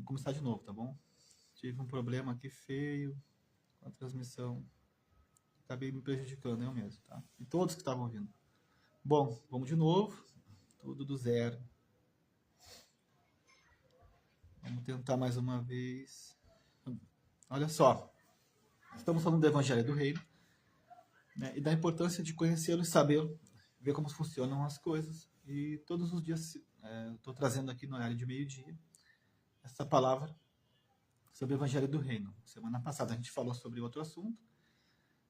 começar de novo, tá bom? Tive um problema aqui feio com a transmissão. Acabei me prejudicando eu mesmo, tá? E todos que estavam ouvindo. Bom, vamos de novo. Tudo do zero. Vamos tentar mais uma vez. Olha só. Estamos falando do Evangelho do Reino, né? E da importância de conhecê-lo e sabê-lo. Ver como funcionam as coisas. E todos os dias estou trazendo aqui no horário de meio-dia essa palavra sobre o Evangelho do Reino. Semana passada a gente falou sobre outro assunto.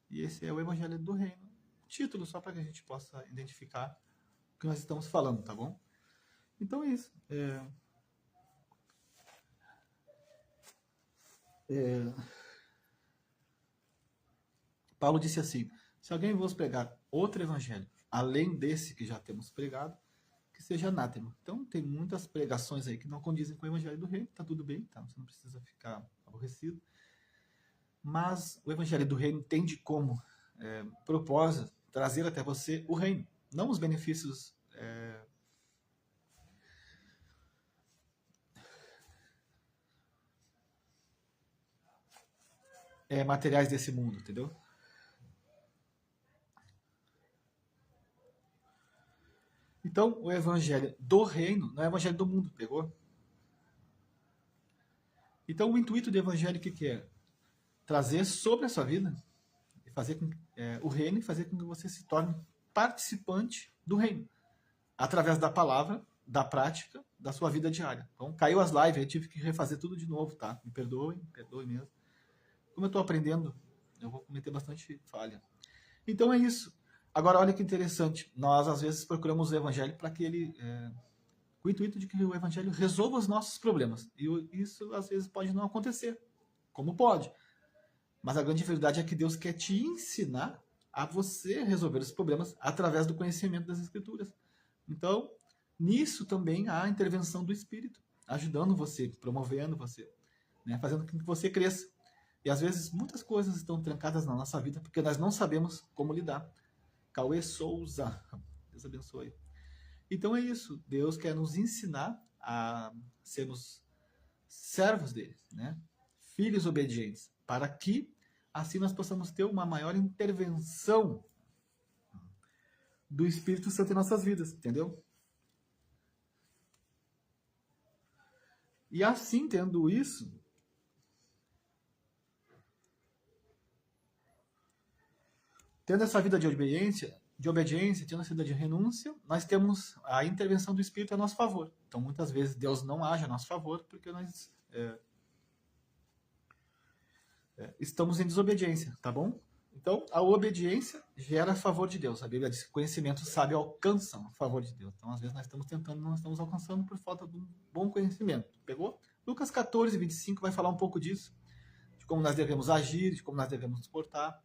E esse é o Evangelho do Reino. Título, só para que a gente possa identificar o que nós estamos falando, tá bom? Então é isso. Paulo disse assim: se alguém vos pregar outro evangelho, além desse que já temos pregado, que seja anátema. Então tem muitas pregações aí que não condizem com o Evangelho do Reino, tá tudo bem, tá? Você não precisa ficar aborrecido. Mas o Evangelho do Reino tem de como propósito trazer até você o reino, não os benefícios materiais desse mundo, entendeu? Então, o evangelho do reino não é o evangelho do mundo, pegou? Então, o intuito do evangelho, o que é? Trazer sobre a sua vida e fazer com, o reino e fazer com que você se torne participante do reino, através da palavra, da prática, da sua vida diária. Então, caiu as lives, eu tive que refazer tudo de novo, tá? Me perdoe mesmo. Como eu estou aprendendo, eu vou cometer bastante falha. Então é isso. Agora, olha que interessante. Nós, às vezes, procuramos o evangelho para que ele... com o intuito de que o evangelho resolva os nossos problemas. E isso, às vezes, pode não acontecer. Como pode. Mas a grande verdade é que Deus quer te ensinar a você resolver os problemas através do conhecimento das Escrituras. Então, nisso também há a intervenção do Espírito, ajudando você, promovendo você, né, fazendo com que você cresça. E às vezes muitas coisas estão trancadas na nossa vida porque nós não sabemos como lidar. Cauê Souza, Deus abençoe. Então é isso, Deus quer nos ensinar a sermos servos dele, né? Filhos obedientes, para que assim nós possamos ter uma maior intervenção do Espírito Santo em nossas vidas, entendeu? E assim, tendo isso, tendo essa vida de obediência, tendo essa vida de renúncia, nós temos a intervenção do Espírito a nosso favor. Então, muitas vezes, Deus não age a nosso favor porque nós estamos em desobediência, tá bom? Então, a obediência gera a favor de Deus. A Bíblia diz que conhecimento sábio alcança a favor de Deus. Então, às vezes, nós estamos tentando, não estamos alcançando por falta de um bom conhecimento. Pegou? Lucas 14, 25 vai falar um pouco disso, de como nós devemos agir, de como nós devemos nos portar.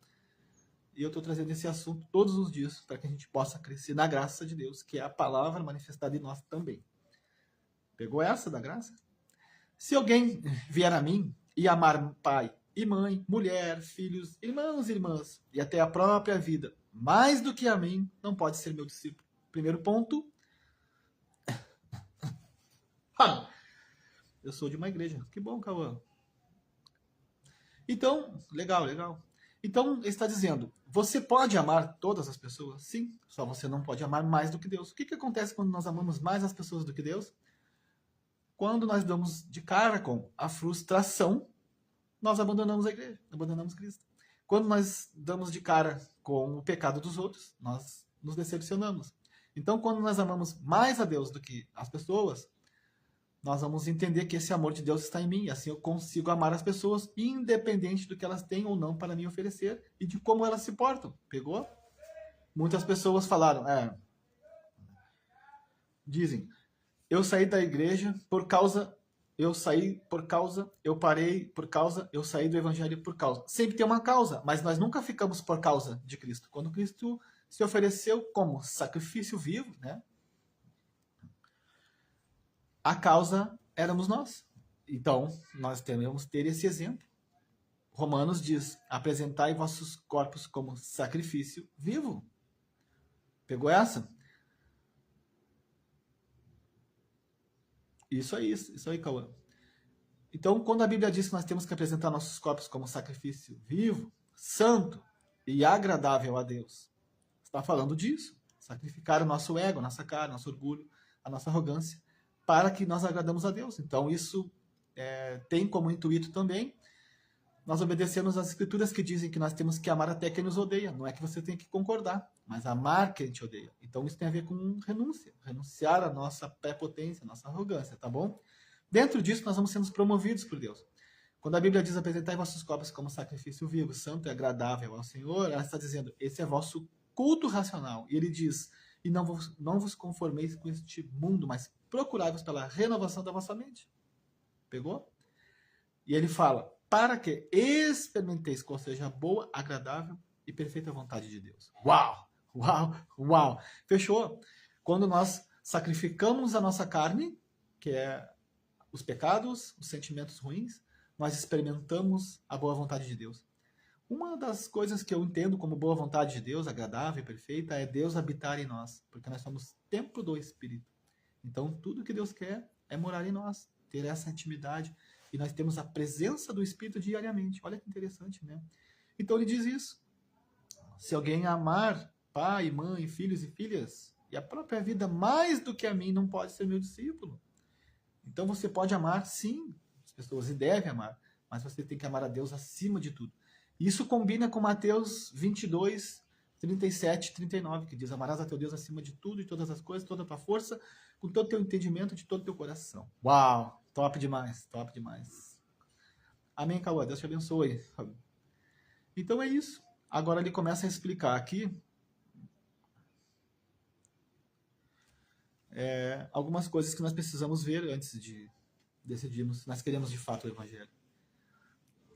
E eu estou trazendo esse assunto todos os dias para que a gente possa crescer na graça de Deus, que é a palavra manifestada em nós também. Pegou essa da graça? Se alguém vier a mim e amar pai e mãe, mulher, filhos, irmãos e irmãs, e até a própria vida, mais do que a mim, não pode ser meu discípulo. Primeiro ponto. Eu sou de uma igreja. Que bom, Cauã. Então, legal. Então, ele está dizendo, você pode amar todas as pessoas? Sim, só você não pode amar mais do que Deus. O que acontece quando nós amamos mais as pessoas do que Deus? Quando nós damos de cara com a frustração, nós abandonamos a igreja, abandonamos Cristo. Quando nós damos de cara com o pecado dos outros, nós nos decepcionamos. Então, quando nós amamos mais a Deus do que as pessoas, nós vamos entender que esse amor de Deus está em mim, e assim eu consigo amar as pessoas, independente do que elas têm ou não para me oferecer e de como elas se portam. Pegou? Muitas pessoas falaram, dizem, eu saí da igreja por causa, eu parei por causa, eu saí do evangelho por causa. Sempre tem uma causa, mas nós nunca ficamos por causa de Cristo. Quando Cristo se ofereceu como sacrifício vivo, né? A causa éramos nós. Então, nós devemos ter esse exemplo. Romanos diz, apresentai vossos corpos como sacrifício vivo. Pegou essa? Isso aí, Cauã. Então, quando a Bíblia diz que nós temos que apresentar nossos corpos como sacrifício vivo, santo e agradável a Deus, está falando disso. Sacrificar o nosso ego, a nossa carne, nosso orgulho, a nossa arrogância, para que nós agradamos a Deus. Então, isso tem como intuito também nós obedecemos às escrituras que dizem que nós temos que amar até quem nos odeia. Não é que você tem que concordar, mas amar quem te odeia. Então, isso tem a ver com renúncia. Renunciar à nossa prepotência, à nossa arrogância, tá bom? Dentro disso, nós vamos sendo promovidos por Deus. Quando a Bíblia diz apresentai vossos corpos como sacrifício vivo, santo e agradável ao Senhor, ela está dizendo, esse é vosso culto racional. E ele diz, e não vos conformeis com este mundo, mas procurai-vos pela renovação da vossa mente. Pegou? E ele fala, para que experimenteis qual seja a boa, agradável e perfeita vontade de Deus. Uau! Uau! Uau! Fechou? Quando nós sacrificamos a nossa carne, que é os pecados, os sentimentos ruins, nós experimentamos a boa vontade de Deus. Uma das coisas que eu entendo como boa vontade de Deus, agradável e perfeita, é Deus habitar em nós, porque nós somos templo do Espírito. Então, tudo que Deus quer é morar em nós, ter essa intimidade, e nós temos a presença do Espírito diariamente. Olha que interessante, né? Então, ele diz isso. Se alguém amar pai, mãe, filhos e filhas, e a própria vida mais do que a mim, não pode ser meu discípulo. Então, você pode amar, sim, as pessoas, e deve amar, mas você tem que amar a Deus acima de tudo. Isso combina com Mateus 22, 37 e 39, que diz, amarás a teu Deus acima de tudo e todas as coisas, toda a tua força, com todo o teu entendimento, de todo o teu coração. Uau! Top demais, top demais. Amém, Cauã? Deus te abençoe. Então é isso. Agora ele começa a explicar aqui algumas coisas que nós precisamos ver antes de decidirmos se nós queremos de fato o Evangelho.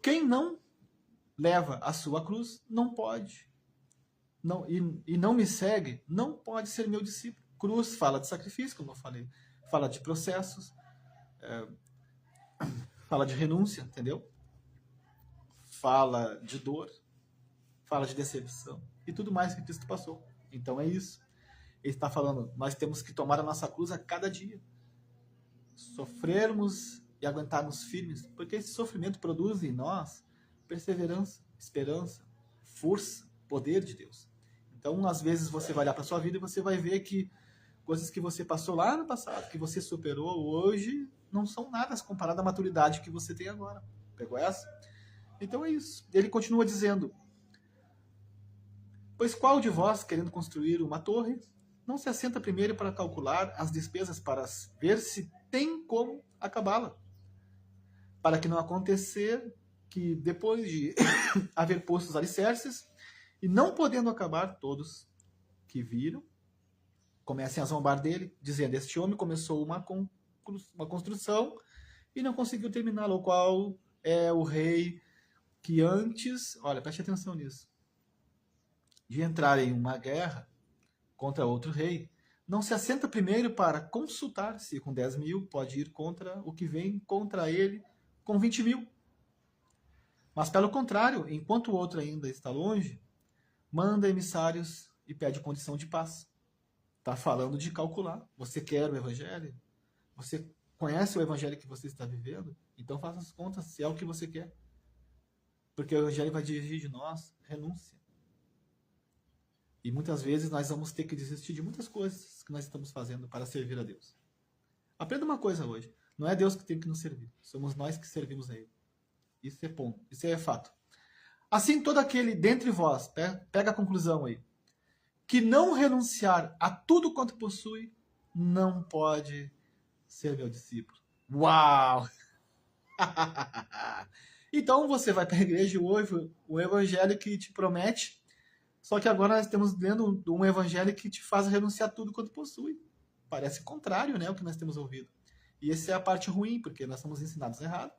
Quem não leva a sua cruz não pode. E não me segue, não pode ser meu discípulo. Cruz fala de sacrifício, como eu falei. Fala de processos. Fala de renúncia, entendeu? Fala de dor. Fala de decepção. E tudo mais que Cristo passou. Então é isso. Ele está falando, nós temos que tomar a nossa cruz a cada dia. Sofrermos e aguentarmos firmes. Porque esse sofrimento produz em nós perseverança, esperança, força, poder de Deus. Então, às vezes, você vai olhar para a sua vida e você vai ver que coisas que você passou lá no passado, que você superou hoje, não são nada comparado à maturidade que você tem agora. Pegou essa? Então é isso. Ele continua dizendo, pois qual de vós, querendo construir uma torre, não se assenta primeiro para calcular as despesas para ver se tem como acabá-la? Para que não acontecer que depois de haver posto os alicerces, e não podendo acabar, todos que viram, comecem a zombar dele, dizendo, este homem começou uma construção e não conseguiu terminá-la, o qual é o rei que antes, olha, preste atenção nisso, de entrar em uma guerra contra outro rei, não se assenta primeiro para consultar se com 10 mil pode ir contra o que vem contra ele com 20 mil. Mas, pelo contrário, enquanto o outro ainda está longe, manda emissários e pede condição de paz. Está falando de calcular. Você quer o Evangelho? Você conhece o Evangelho que você está vivendo? Então faça as contas se é o que você quer. Porque o Evangelho vai dirigir de nós renúncia. E muitas vezes nós vamos ter que desistir de muitas coisas que nós estamos fazendo para servir a Deus. Aprenda uma coisa hoje. Não é Deus que tem que nos servir. Somos nós que servimos a Ele. Isso é ponto. Isso é fato. Assim, todo aquele dentre vós, pega a conclusão aí, que não renunciar a tudo quanto possui, não pode ser meu discípulo. Uau! Então você vai para a igreja hoje, o evangelho que te promete, só que agora nós estamos lendo um evangelho que te faz renunciar a tudo quanto possui. Parece contrário, né, o que nós temos ouvido. E essa é a parte ruim, porque nós somos ensinados errado.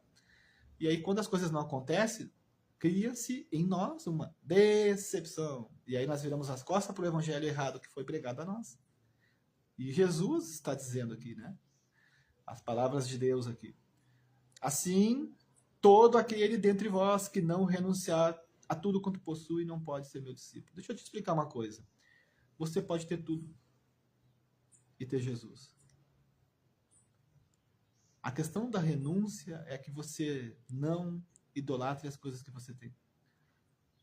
E aí, quando as coisas não acontecem, cria-se em nós uma decepção. E aí nós viramos as costas para o evangelho errado que foi pregado a nós. E Jesus está dizendo aqui, né? As palavras de Deus aqui. Assim, todo aquele dentre vós que não renunciar a tudo quanto possui não pode ser meu discípulo. Deixa eu te explicar uma coisa. Você pode ter tudo e ter Jesus. A questão da renúncia é que você não idolatre as coisas que você tem.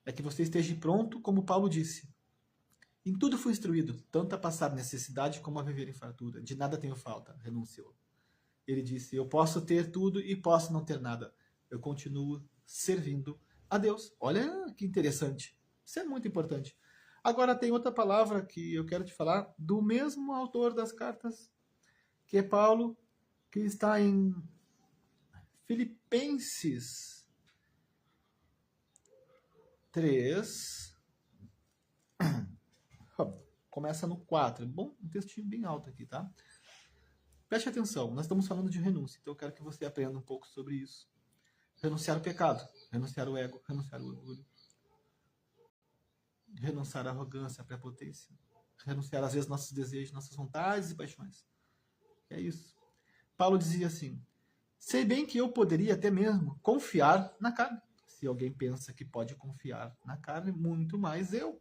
É que você esteja pronto, como Paulo disse. Em tudo fui instruído, tanto a passar necessidade como a viver em fartura. De nada tenho falta, renunciou. Ele disse, eu posso ter tudo e posso não ter nada. Eu continuo servindo a Deus. Olha que interessante. Isso é muito importante. Agora tem outra palavra que eu quero te falar, do mesmo autor das cartas, que é Paulo, que está em Filipenses 3. Começa no 4. Bom, um textinho bem alto aqui, tá? Preste atenção, nós estamos falando de renúncia, então eu quero que você aprenda um pouco sobre isso. Renunciar ao pecado, renunciar ao ego, renunciar ao orgulho, renunciar à arrogância, à prepotência, renunciar às vezes nossos desejos, nossas vontades e paixões. É isso. Paulo dizia assim, sei bem que eu poderia até mesmo confiar na carne. Se alguém pensa que pode confiar na carne, muito mais eu.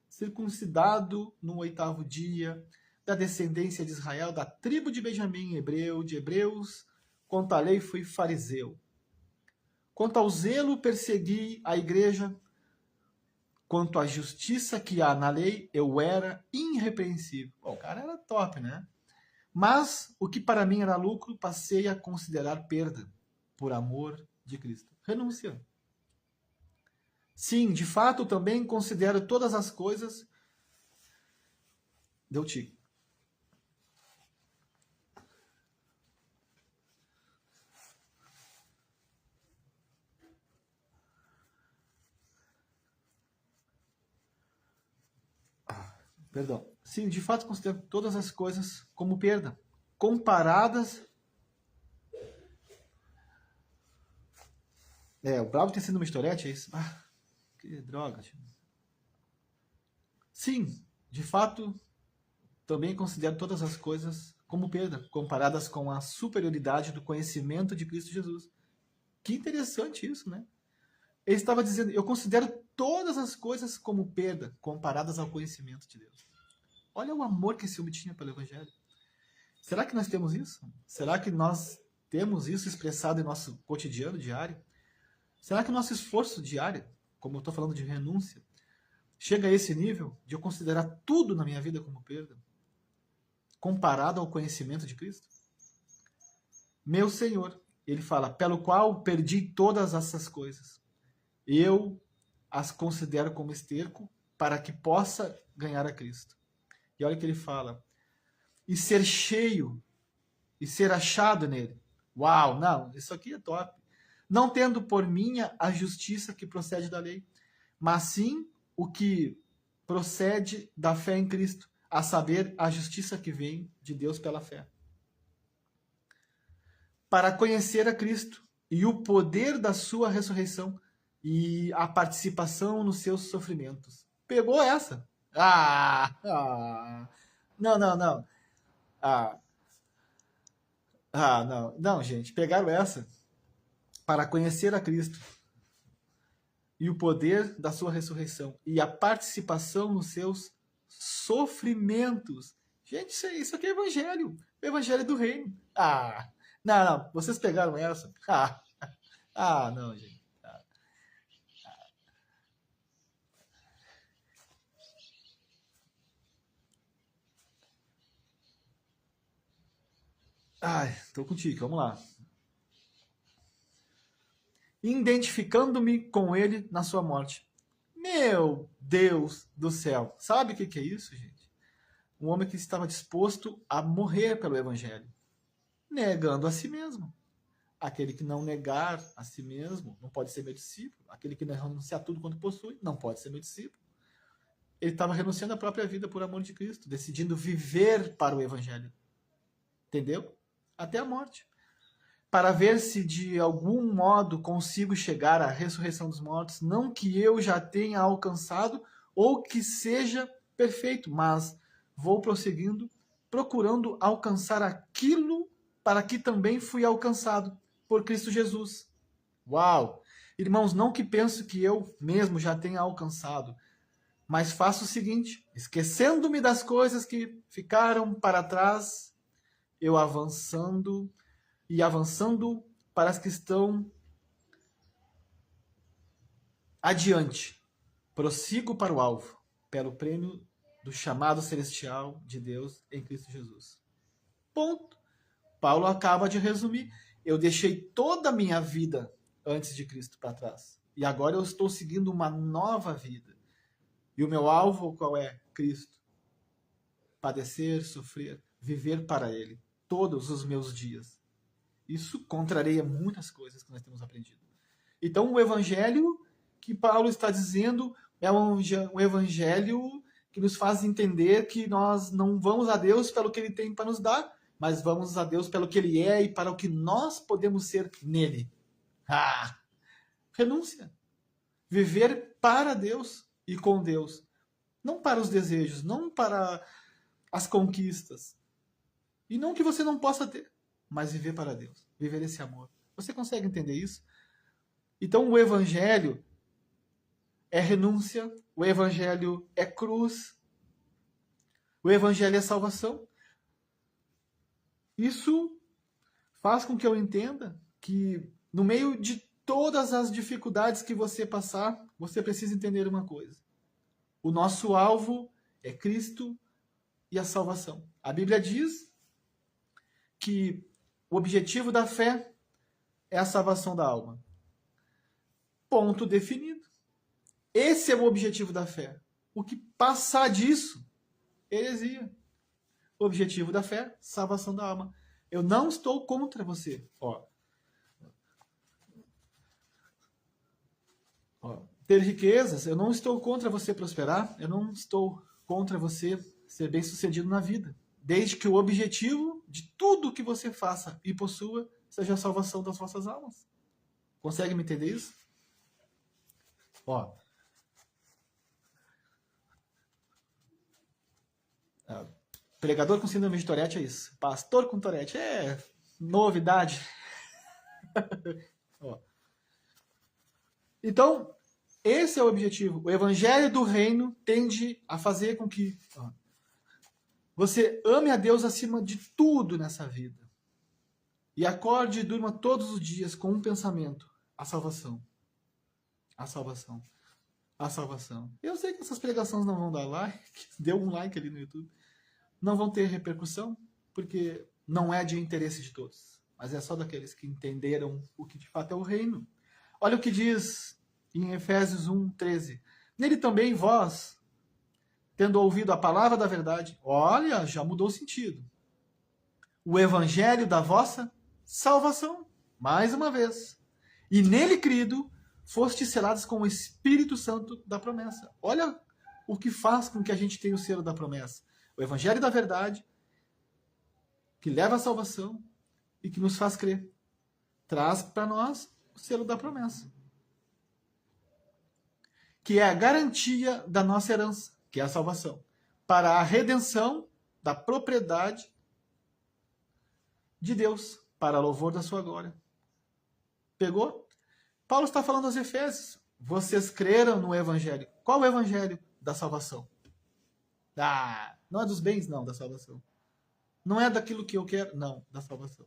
Circuncidado no 8º dia, da descendência de Israel, da tribo de Benjamim, hebreu, de hebreus, quanto à lei fui fariseu. Quanto ao zelo, persegui a igreja, quanto à justiça que há na lei, eu era irrepreensível. Bom, o cara era top, né? Mas o que para mim era lucro, passei a considerar perda, por amor de Cristo. Renúncia. Sim, de fato, também considero todas as coisas. Deu tique. Perdão. Sim, de fato, considero todas as coisas como perda, comparadas. O bravo tem sido uma historiete, é isso? Que droga. Sim, de fato, também considero todas as coisas como perda, comparadas com a superioridade do conhecimento de Cristo Jesus. Que interessante isso, né? Ele estava dizendo, eu considero todas as coisas como perda, comparadas ao conhecimento de Deus. Olha o amor que esse homem tinha pelo Evangelho. Será que nós temos isso? Será que nós temos isso expressado em nosso cotidiano diário? Será que o nosso esforço diário, como eu estou falando de renúncia, chega a esse nível de eu considerar tudo na minha vida como perda, comparado ao conhecimento de Cristo? Meu Senhor, ele fala, pelo qual perdi todas essas coisas. Eu as considero como esterco para que possa ganhar a Cristo. E olha o que ele fala, e ser cheio, e ser achado nele. Uau, não, isso aqui é top. Não tendo por minha a justiça que procede da lei, mas sim o que procede da fé em Cristo, a saber, a justiça que vem de Deus pela fé. Para conhecer a Cristo e o poder da sua ressurreição e a participação nos seus sofrimentos. Pegou essa? Não. Não, gente, pegaram essa. Para conhecer a Cristo e o poder da sua ressurreição e a participação nos seus sofrimentos. Gente, isso aqui é evangelho. O evangelho do reino. Não, vocês pegaram essa? Não, gente. Tô contigo, vamos lá. Identificando-me com ele na sua morte. Meu Deus do céu. Sabe o que é isso, gente? Um homem que estava disposto a morrer pelo evangelho, negando a si mesmo. Aquele que não negar a si mesmo não pode ser meu discípulo. Aquele que não renunciar a tudo quanto possui não pode ser meu discípulo. Ele estava renunciando à própria vida por amor de Cristo, decidindo viver para o evangelho. Entendeu? Até a morte. Para ver se de algum modo consigo chegar à ressurreição dos mortos, não que eu já tenha alcançado ou que seja perfeito, mas vou prosseguindo, procurando alcançar aquilo para que também fui alcançado por Cristo Jesus. Uau! Irmãos, não que penso que eu mesmo já tenha alcançado, mas faço o seguinte, esquecendo-me das coisas que ficaram para trás, eu avançando e avançando para as que estão adiante. Prossigo para o alvo, pelo prêmio do chamado celestial de Deus em Cristo Jesus. Ponto. Paulo acaba de resumir. Eu deixei toda a minha vida antes de Cristo para trás. E agora eu estou seguindo uma nova vida. E o meu alvo qual é? Cristo. Padecer, sofrer, viver para Ele todos os meus dias. Isso contraria muitas coisas que nós temos aprendido. Então, o evangelho que Paulo está dizendo é um evangelho que nos faz entender que nós não vamos a Deus pelo que Ele tem para nos dar, mas vamos a Deus pelo que Ele é e para o que nós podemos ser nele. Renúncia. Viver para Deus e com Deus. Não para os desejos, não para as conquistas. E não que você não possa ter, mas viver para Deus. Viver esse amor. Você consegue entender isso? Então o evangelho é renúncia, o evangelho é cruz, o evangelho é salvação. Isso faz com que eu entenda que no meio de todas as dificuldades que você passar, você precisa entender uma coisa. O nosso alvo é Cristo e a salvação. A Bíblia diz que o objetivo da fé é a salvação da alma. Ponto definido. Esse é o objetivo da fé. O que passar disso, heresia. O objetivo da fé, salvação da alma. Eu não estou contra você. Ter riquezas, eu não estou contra você prosperar, eu não estou contra você ser bem-sucedido na vida. Desde que o objetivo de tudo que você faça e possua seja a salvação das vossas almas. Consegue me entender isso? Pregador com síndrome de Tourette é isso. Pastor com Tourette é novidade. Então, esse é o objetivo. O evangelho do reino tende a fazer com que você ame a Deus acima de tudo nessa vida. E acorde e durma todos os dias com um pensamento: a salvação. A salvação. A salvação. Eu sei que essas pregações não vão dar like. Dê um like ali no YouTube. Não vão ter repercussão, porque não é de interesse de todos, mas é só daqueles que entenderam o que de fato é o reino. Olha o que diz em Efésios 1:13. Nele também vós, tendo ouvido a palavra da verdade, olha, já mudou o sentido. O evangelho da vossa salvação, mais uma vez. E nele, crido, fostes selados com o Espírito Santo da promessa. Olha o que faz com que a gente tenha o selo da promessa. O evangelho da verdade, que leva à salvação e que nos faz crer. Traz para nós o selo da promessa. Que é a garantia da nossa herança, que é a salvação. Para a redenção da propriedade de Deus, para louvor da sua glória. Pegou? Paulo está falando aos Efésios. Vocês creram no evangelho. Qual o evangelho da salvação? Não é dos bens, não, da salvação. Não é daquilo que eu quero, não, da salvação.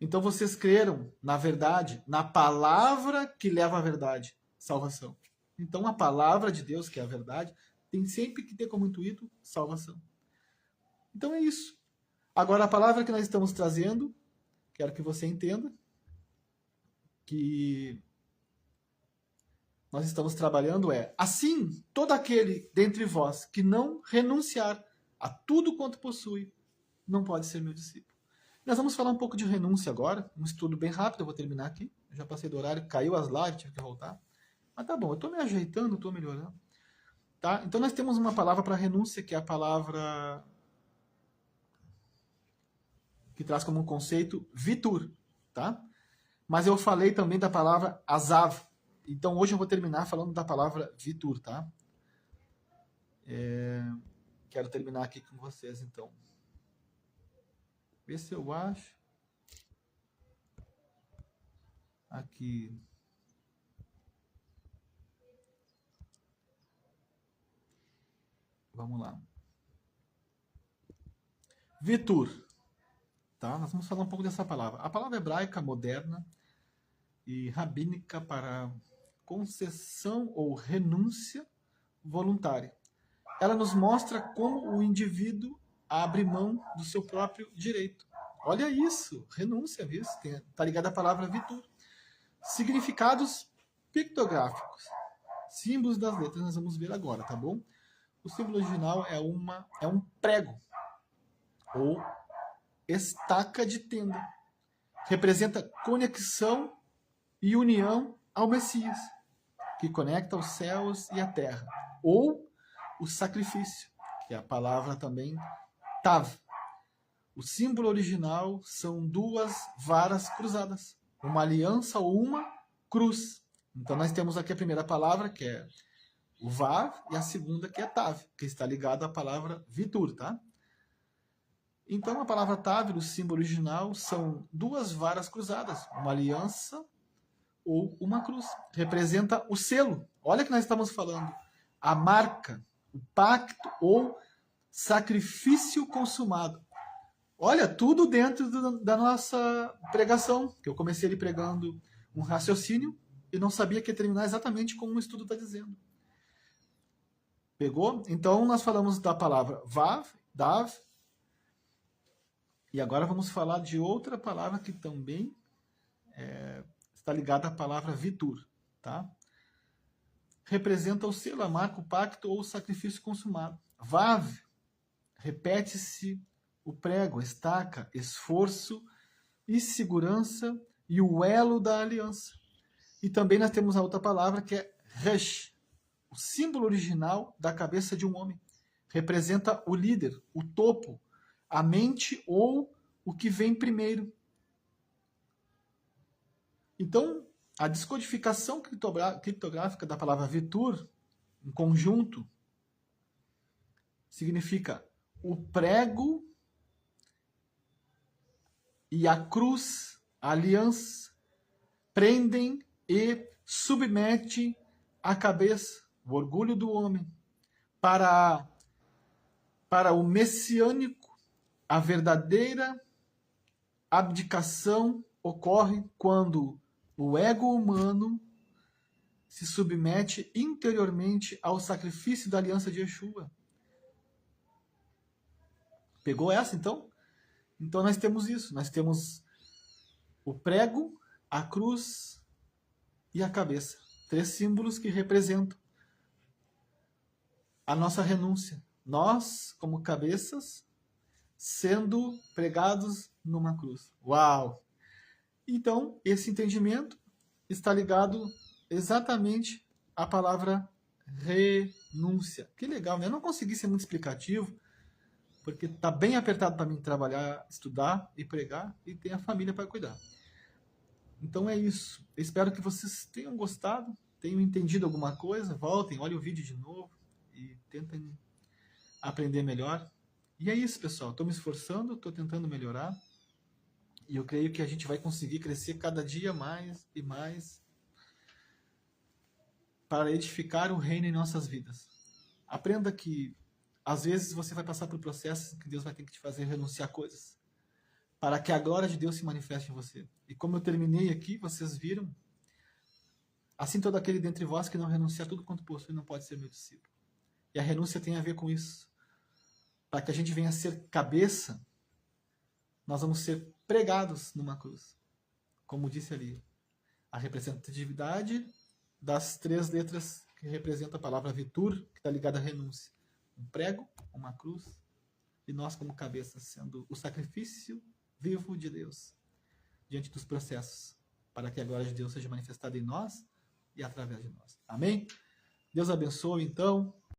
Então vocês creram na verdade, na palavra que leva à verdade, salvação. Então a palavra de Deus, que é a verdade, tem sempre que ter como intuito salvação. Então é isso. Agora a palavra que nós estamos trazendo, quero que você entenda, que nós estamos trabalhando assim, todo aquele dentre vós que não renunciar a tudo quanto possui, não pode ser meu discípulo. Nós vamos falar um pouco de renúncia agora, um estudo bem rápido, eu vou terminar aqui. Eu já passei do horário, caiu as lives, tive que voltar. Mas tá bom, eu estou me ajeitando, estou melhorando. Tá? Então nós temos uma palavra para renúncia, que é a palavra que traz como um conceito vitur. Tá? Mas eu falei também da palavra azav. Então hoje eu vou terminar falando da palavra vitur, tá? Quero terminar aqui com vocês, então. Vê se eu acho. Aqui. Vamos lá. Vitur. Tá? Nós vamos falar um pouco dessa palavra. A palavra hebraica moderna e rabínica para concessão ou renúncia voluntária. Ela nos mostra como o indivíduo abre mão do seu próprio direito. Olha isso, renúncia, viu? Está ligada à palavra vitur. Significados pictográficos, símbolos das letras, nós vamos ver agora, tá bom? O símbolo original é um prego ou estaca de tenda. Representa conexão e união ao Messias, que conecta os céus e a terra. Ou o sacrifício, que é a palavra também tav. O símbolo original são duas varas cruzadas, uma aliança ou uma cruz. Então nós temos aqui a primeira palavra, que é o vav, e a segunda, que é tav, que está ligada à palavra vitur, tá? Então a palavra tav, o símbolo original, são duas varas cruzadas, uma aliança ou uma cruz. Representa o selo. Olha que nós estamos falando. A marca, o pacto ou sacrifício consumado. Olha, tudo dentro da nossa pregação, que eu comecei ali pregando um raciocínio e não sabia que ia terminar exatamente como o estudo está dizendo. Pegou? Então, nós falamos da palavra vav, dav, e agora vamos falar de outra palavra que também está ligada à palavra vitur, tá? Representa o selo, a marca, o pacto ou o sacrifício consumado. Vav, repete-se o prego, estaca, esforço e segurança e o elo da aliança. E também nós temos a outra palavra que é resh, o símbolo original da cabeça de um homem. Representa o líder, o topo, a mente ou o que vem primeiro. Então, a descodificação criptográfica da palavra vitur, em conjunto, significa o prego e a cruz, a aliança, prendem e submetem a cabeça, o orgulho do homem, para o messiânico, a verdadeira abdicação ocorre quando o ego humano se submete interiormente ao sacrifício da aliança de Yeshua. Pegou essa, então? Então nós temos isso. Nós temos o prego, a cruz e a cabeça. 3 símbolos que representam a nossa renúncia. Nós, como cabeças, sendo pregados numa cruz. Uau! Então, esse entendimento está ligado exatamente à palavra renúncia. Que legal, né? Eu não consegui ser muito explicativo, porque está bem apertado para mim trabalhar, estudar e pregar, e ter a família para cuidar. Então é isso. Eu espero que vocês tenham gostado, tenham entendido alguma coisa. Voltem, olhem o vídeo de novo e tentem aprender melhor. E é isso, pessoal. Estou me esforçando, estou tentando melhorar. E eu creio que a gente vai conseguir crescer cada dia mais e mais para edificar o reino em nossas vidas. Aprenda que, às vezes, você vai passar por processos que Deus vai ter que te fazer renunciar a coisas, para que a glória de Deus se manifeste em você. E como eu terminei aqui, vocês viram, assim todo aquele dentre vós que não renunciar a tudo quanto possui não pode ser meu discípulo. E a renúncia tem a ver com isso. Para que a gente venha a ser cabeça, nós vamos ser pregados numa cruz. Como disse ali, a representatividade das 3 letras que representam a palavra vitur, que está ligada à renúncia. Um prego, uma cruz, e nós como cabeça sendo o sacrifício vivo de Deus diante dos processos, para que a glória de Deus seja manifestada em nós e através de nós. Amém? Deus abençoe, então.